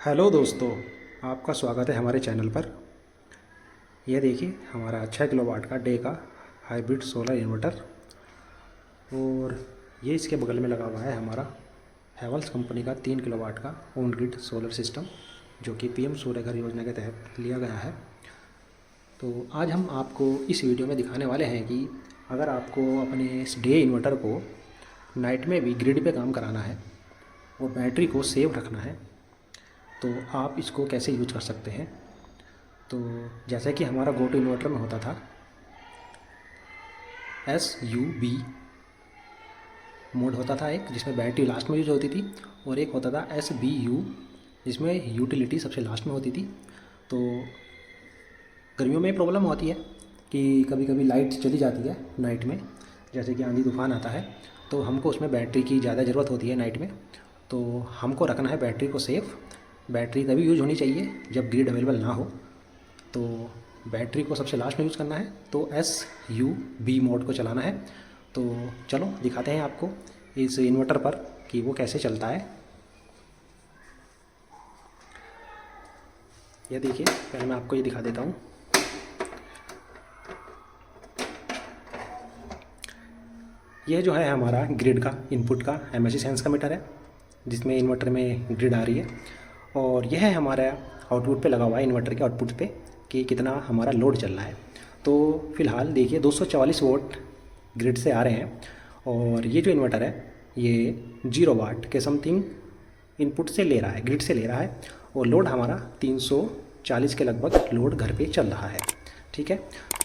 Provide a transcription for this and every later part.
Hello दोस्तों, आपका स्वागत है हमारे चैनल पर। यह देखिए हमारा 6 किलोवाट का डे का हाइब्रिड सोलर इन्वर्टर, और ये इसके बगल में लगा हुआ है हमारा हैवेल्स कंपनी का 3 किलोवाट का ऑन ग्रिड सोलर सिस्टम, जो कि पीएम सूर्य घर योजना के तहत लिया गया है। तो आज हम आपको इस वीडियो में दिखाने वाले हैं कि अगर आपको अपने इस डे इन्वर्टर को नाइट में भी ग्रिड पे काम कराना है और बैटरी को सेव रखना है तो आप इसको कैसे यूज कर सकते हैं। तो जैसे कि हमारा गो टू इन्वर्टर में होता था SUB मोड होता था एक, जिसमें बैटरी लास्ट में यूज होती थी, और एक होता था SBU जिसमें यूटिलिटी सबसे लास्ट में होती थी। तो गर्मियों में प्रॉब्लम होती है कि कभी कभी लाइट चली जाती है नाइट में, जैसे कि आंधी तूफान आता है, तो हमको उसमें बैटरी की ज़्यादा ज़रूरत होती है नाइट में। तो हमको रखना है बैटरी को सेफ़। बैटरी तभी यूज होनी चाहिए जब ग्रिड अवेलेबल ना हो, तो बैटरी को सबसे लास्ट में यूज़ करना है, तो SUB मोड को चलाना है। तो चलो दिखाते हैं आपको इस इन्वर्टर पर कि वो कैसे चलता है। ये देखिए, पहले मैं आपको ये दिखा देता हूँ। ये जो है हमारा ग्रिड का इनपुट का MSC सेंस का मीटर है, जिसमें इन्वर्टर में ग्रिड आ रही है, और यह है हमारा आउटपुट पे लगा हुआ है इन्वर्टर के आउटपुट पे कि कितना हमारा लोड चल रहा है। तो फ़िलहाल देखिए 244 वोल्ट ग्रिड से आ रहे हैं, और ये जो इन्वर्टर है ये 0 वाट के समथिंग इनपुट से ले रहा है, ग्रिड से ले रहा है, और लोड हमारा 340 के लगभग लोड घर पे चल रहा है। ठीक है,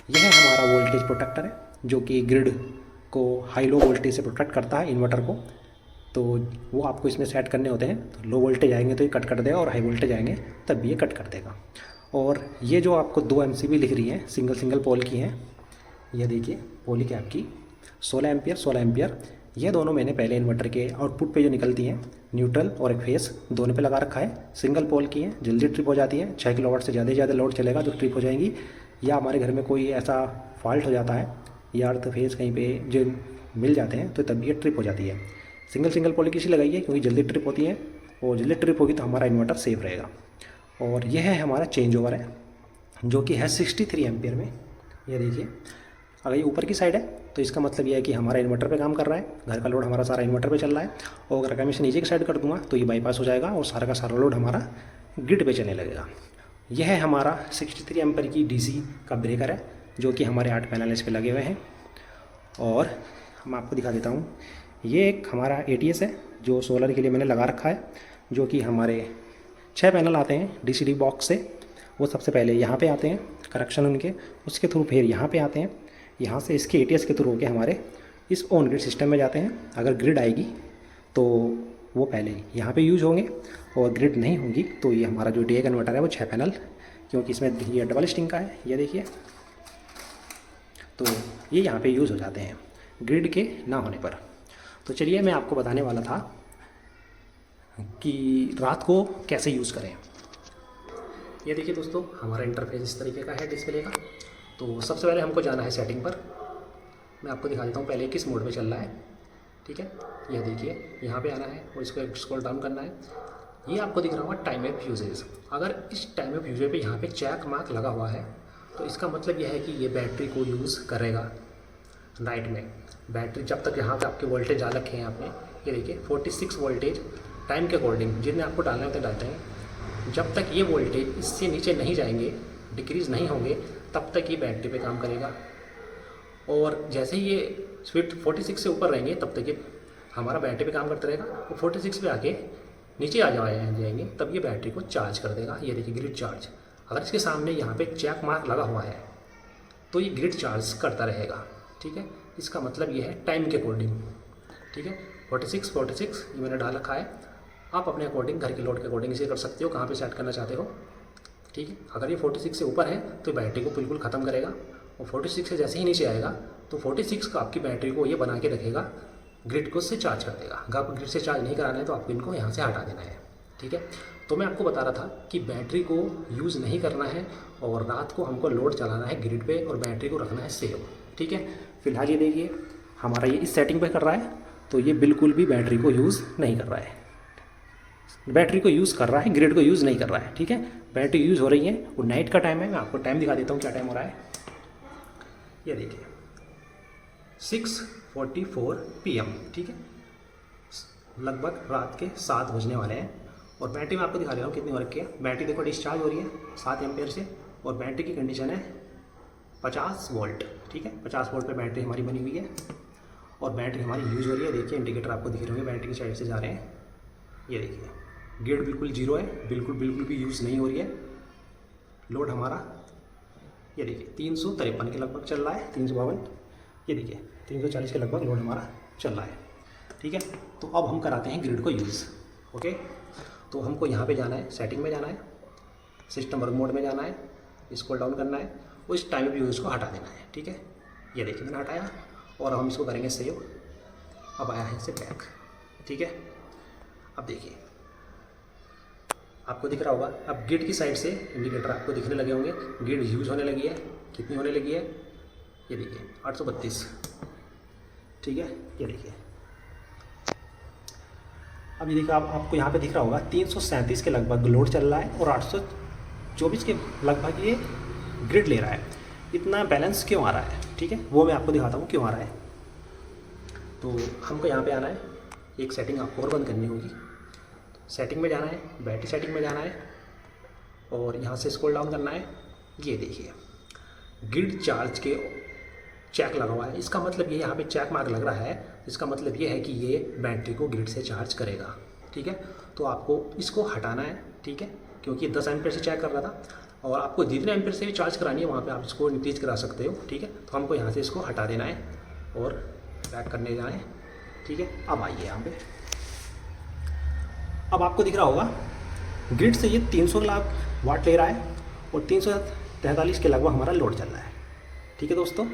यह हमारा वोल्टेज प्रोटेक्टर है जो कि ग्रिड को हाई लो वोल्टेज से प्रोटेक्ट करता है इन्वर्टर को। तो वो आपको इसमें सेट करने होते हैं, तो लो वोल्टेज आएंगे तो ये कट कर देगा, और हाई वोल्टेज आएंगे तब भी ये कट कर देगा। और ये जो आपको 2 MCB लिख रही हैं, सिंगल पोल की हैं, ये देखिए पोली कैप की 16 एम्पियर 16 एम्पियर, ये दोनों मैंने पहले इन्वर्टर के आउटपुट पे जो निकलती हैं, न्यूट्रल और एक फेस, दोनों पे लगा रखा है। सिंगल पोल की हैं, जल्दी ट्रिप हो जाती है। 6 किलोवाट से ज़्यादा लोड चलेगा तो ट्रिप हो जाएंगी, या हमारे घर में कोई ऐसा फॉल्ट हो जाता है या अर्थ फेस कहीं पे जो मिल जाते हैं तो तब ये ट्रिप हो जाती है। सिंगल पोल की इसी लगाइए क्योंकि जल्दी ट्रिप होती है, और जल्दी ट्रिप होगी तो हमारा इन्वर्टर सेफ रहेगा। और यह है हमारा चेंज ओवर है जो कि है 63 एम्पियर में। ये देखिए, अगर ये ऊपर की साइड है तो इसका मतलब यह है कि हमारा इन्वर्टर पे काम कर रहा है, घर का लोड हमारा सारा इन्वर्टर पे चल रहा है। और अगर मैं इसे नीचे की साइड कर दूंगा तो ये बाईपास हो जाएगा और सारा का सारा लोड हमारा ग्रिड पे चलने लगेगा। यह है हमारा 63 एम्पियर की DC का ब्रेकर है जो कि हमारे 8 पैनल इस पर लगे हुए हैं। और मैं आपको दिखा देता हूँ, ये एक हमारा ATS है जो सोलर के लिए मैंने लगा रखा है, जो कि हमारे 6 पैनल आते हैं DCD बॉक्स से। वो सबसे पहले यहाँ पे आते हैं, कनेक्शन उनके, उसके थ्रू फिर यहाँ पे आते हैं, यहाँ से इसके ATS के थ्रू होके हमारे इस ऑन ग्रिड सिस्टम में जाते हैं। अगर ग्रिड आएगी तो वो पहले यहाँ पे यूज होंगे, और ग्रिड नहीं होगी तो ये हमारा जो डे कन्वर्टर है वो 6 पैनल, क्योंकि इसमें ये डबल स्टिंग का है, ये देखिए, तो ये यहाँ पे यूज़ हो जाते हैं ग्रिड के ना होने पर। तो चलिए मैं आपको बताने वाला था कि रात को कैसे यूज़ करें। ये देखिए दोस्तों, हमारा इंटरफेस इस तरीके का है डिस्प्ले का। तो सबसे पहले हमको जाना है सेटिंग पर। मैं आपको दिखा देता हूँ पहले किस मोड में चल रहा है। ठीक है, यह देखिए यहाँ पे आना है और इसको स्क्रॉल डाउन करना है। ये आपको दिख रहा होगा टाइम ऑफ यूजेज। अगर इस टाइम ऑफ यूजेज पे यहाँ पे चेक मार्क लगा हुआ है तो इसका मतलब यह है कि ये बैटरी को यूज़ करेगा नाइट में। बैटरी जब तक यहाँ पे आपके वोल्टेज डाल रखे हैं आपने, ये देखिए 46 वोल्टेज टाइम के अकॉर्डिंग जितने आपको डालने होते डालते हैं। जब तक ये वोल्टेज इससे नीचे नहीं जाएंगे, डिक्रीज़ नहीं होंगे, तब तक ये बैटरी पे काम करेगा। और जैसे ही ये स्विफ्ट 46 से ऊपर रहेंगे तब तक ये हमारा बैटरी पे काम करता रहेगा। और 46 पे आके नीचे आ जाएंगे तब ये बैटरी को चार्ज कर देगा। ये देखिए ग्रिड चार्ज। अगर इसके सामने यहाँ पे चेक मार्क लगा हुआ है तो ये ग्रिड चार्ज करता रहेगा। ठीक है, इसका मतलब ये है टाइम के अकॉर्डिंग। ठीक है, 46 ये मैंने डाल रखा है। आप अपने अकॉर्डिंग घर के लोड के अकॉर्डिंग इसे कर सकते हो, कहाँ पे सेट करना चाहते हो। ठीक है, अगर ये 46 से ऊपर है तो बैटरी को बिल्कुल ख़त्म करेगा, और 46 से जैसे ही नीचे आएगा तो 46 का आपकी बैटरी को ये बना के रखेगा, ग्रिड को से चार्ज कर देगा। अगर आपको ग्रिड से चार्ज नहीं कराना है तो आपको इनको यहाँ से हटा देना है। ठीक है, तो मैं आपको बता रहा था कि बैटरी को यूज़ नहीं करना है, और रात को हमको लोड चलाना है ग्रिड पे, और बैटरी को रखना है सेव। ठीक है, फिलहाल ये देखिए हमारा ये इस सेटिंग पे कर रहा है, तो ये बिल्कुल भी बैटरी को यूज़ नहीं कर रहा है। बैटरी को यूज़ कर रहा है, ग्रिड को यूज़ नहीं कर रहा है। ठीक है, बैटरी यूज़ हो रही है, वो नाइट का टाइम है। मैं आपको टाइम दिखा देता हूँ क्या टाइम हो रहा है। ये देखिए 6:44 PM। ठीक है, लगभग रात के 7 बजने वाले हैं। और बैटरी मैं आपको दिखा रहा हूँ कितनी हो रखी है। बैटरी देखो डिस्चार्ज हो रही है 7 एम्पेयर से, और बैटरी की कंडीशन है 50 वोल्ट। ठीक है, 50 वोल्ट पे बैटरी हमारी बनी हुई है, और बैटरी हमारी यूज़ हो रही है। देखिए इंडिकेटर आपको दिख रहे होंगे, बैटरी की साइड से जा रहे हैं। ये देखिए ग्रिड बिल्कुल जीरो है, बिल्कुल भी यूज़ नहीं हो रही है। लोड हमारा ये देखिए 353 के लगभग चल रहा है, 352। ये देखिए 340 के लगभग लोड हमारा चल रहा है। ठीक है, तो अब हम कराते हैं ग्रिड को यूज़। ओके, तो हमको यहाँ पे जाना है, सेटिंग में जाना है, सिस्टम वर्क मोड में जाना है, स्क्रॉल डाउन करना है, और इस टाइम यूज़ को हटा देना है। ठीक है, ये देखिए मैंने हटाया, और हम इसको करेंगे सेव। अब आया है इसे बैक। ठीक है, अब देखिए आपको दिख रहा होगा, अब ग्रिड की साइड से इंडिकेटर आपको दिखने लगे होंगे। ग्रिड यूज़ होने लगी है, कितनी होने लगी है, ये देखिए 832। ठीक है, ये देखिए अब ये देखिए आपको यहाँ पे दिख रहा होगा 337 के लगभग लोड चल रहा है, और 824 के लगभग ये ग्रिड ले रहा है। इतना बैलेंस क्यों आ रहा है? ठीक है, वो मैं आपको दिखाता हूँ क्यों आ रहा है। तो हमको यहाँ पे आना है, एक सेटिंग आपको और बंद करनी होगी। सेटिंग में जाना है, बैटरी सेटिंग में जाना है, और यहाँ से स्क्रॉल डाउन करना है। ये देखिए ग्रिड चार्ज के चेक लगा हुआ है, इसका मतलब ये यहाँ पे चेक मार्क लग रहा है, इसका मतलब ये है कि ये बैटरी को ग्रिड से चार्ज करेगा। ठीक है, तो आपको इसको हटाना है। ठीक है, क्योंकि ये 10 एम्पेयर से चेक कर रहा था, और आपको जितने एम्पेयर से भी चार्ज करानी है वहाँ पे आप इसको इंक्रीज करा सकते हो। ठीक है, तो हमको यहाँ से इसको हटा देना है और बैक करने जाए। ठीक है, अब आइए यहाँ पे, अब आपको दिख रहा होगा ग्रिड से ये 300 वाट ले रहा है, और 343 के लगभग हमारा लोड चल रहा है। ठीक है दोस्तों,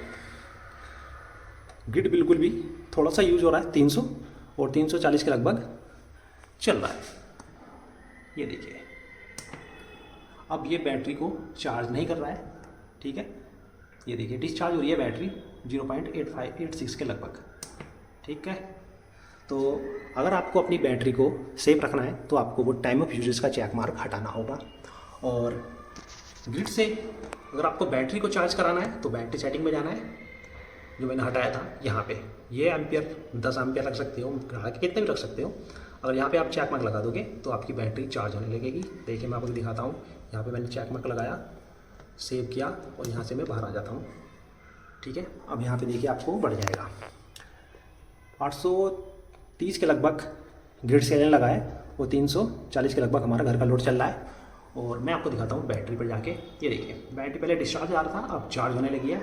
ग्रिड बिल्कुल भी थोड़ा सा यूज हो रहा है, 300 और 340 के लगभग चल रहा है। ये देखिए अब ये बैटरी को चार्ज नहीं कर रहा है। ठीक है, ये देखिए डिस्चार्ज हो रही है बैटरी 0.8586 के लगभग। ठीक है, तो अगर आपको अपनी बैटरी को सेफ रखना है तो आपको वो टाइम ऑफ यूजेस का चेक मार्क हटाना होगा। और ग्रिड से अगर आपको बैटरी को चार्ज कराना है तो बैटरी सेटिंग में जाना है, जो मैंने हटाया था यहाँ पे। ये एम्पियर 10 एम्पियर रख सकते हो, कितने भी रख सकते हो। अगर यहाँ पे आप चेक मार्क लगा दोगे तो आपकी बैटरी चार्ज होने लगेगी। देखिए मैं आपको दिखाता हूँ, यहाँ पे मैंने चेक मार्क लगाया, सेव किया, और यहाँ से मैं बाहर आ जाता हूँ। ठीक है, अब यहाँ पे देखिए आपको बढ़ जाएगा 830 के लगभग ग्रिड से लगा है, वो 340 के लगभग हमारा घर का लोड चल रहा है। और मैं आपको दिखाता हूँ बैटरी पर जाके। ये देखिए बैटरी पहले डिस्चार्ज आ रहा था, अब चार्ज होने लगी है।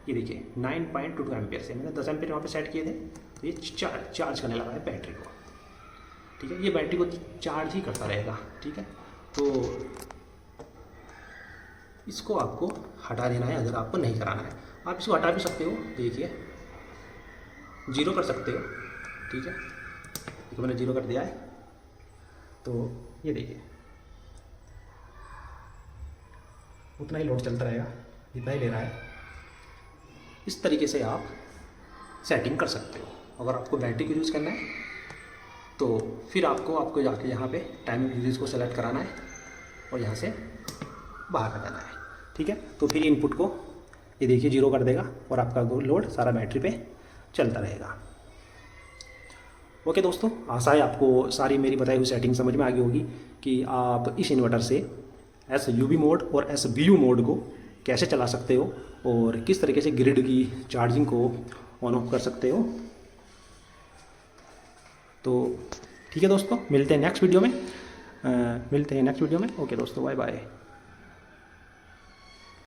ये देखिए 9.22 एम्पियर से मैंने 10 एम्पियर वहाँ पे सेट किए थे, तो ये चार्ज करने लगा है बैटरी को। ठीक है, ये बैटरी को चार्ज ही करता रहेगा। ठीक है, तो इसको आपको हटा देना है अगर आपको नहीं कराना है। आप इसको हटा भी सकते हो, देखिए 0 कर सकते हो। ठीक है, तो मैंने 0 कर दिया है, तो ये देखिए उतना ही लोड चलता रहेगा, जितना ही ले रहा है। इस तरीके से आप सेटिंग कर सकते हो। अगर आपको बैटरी को यूज़ करना है तो फिर आपको जाके यहाँ पे टाइम यूजेस को सेलेक्ट कराना है, और यहाँ से बाहर आ जाना है। ठीक है, तो फिर इनपुट को ये देखिए 0 कर देगा, और आपका लोड सारा बैटरी पे चलता रहेगा। ओके दोस्तों, आशा है आपको सारी मेरी बताई हुई सेटिंग समझ में आ गई होगी कि आप इस इन्वर्टर से SUV मोड और SBU मोड को कैसे चला सकते हो, और किस तरीके से ग्रिड की चार्जिंग को ऑन ऑफ कर सकते हो। तो ठीक है दोस्तों, मिलते हैं नेक्स्ट वीडियो में। ओके दोस्तों, बाय बाय।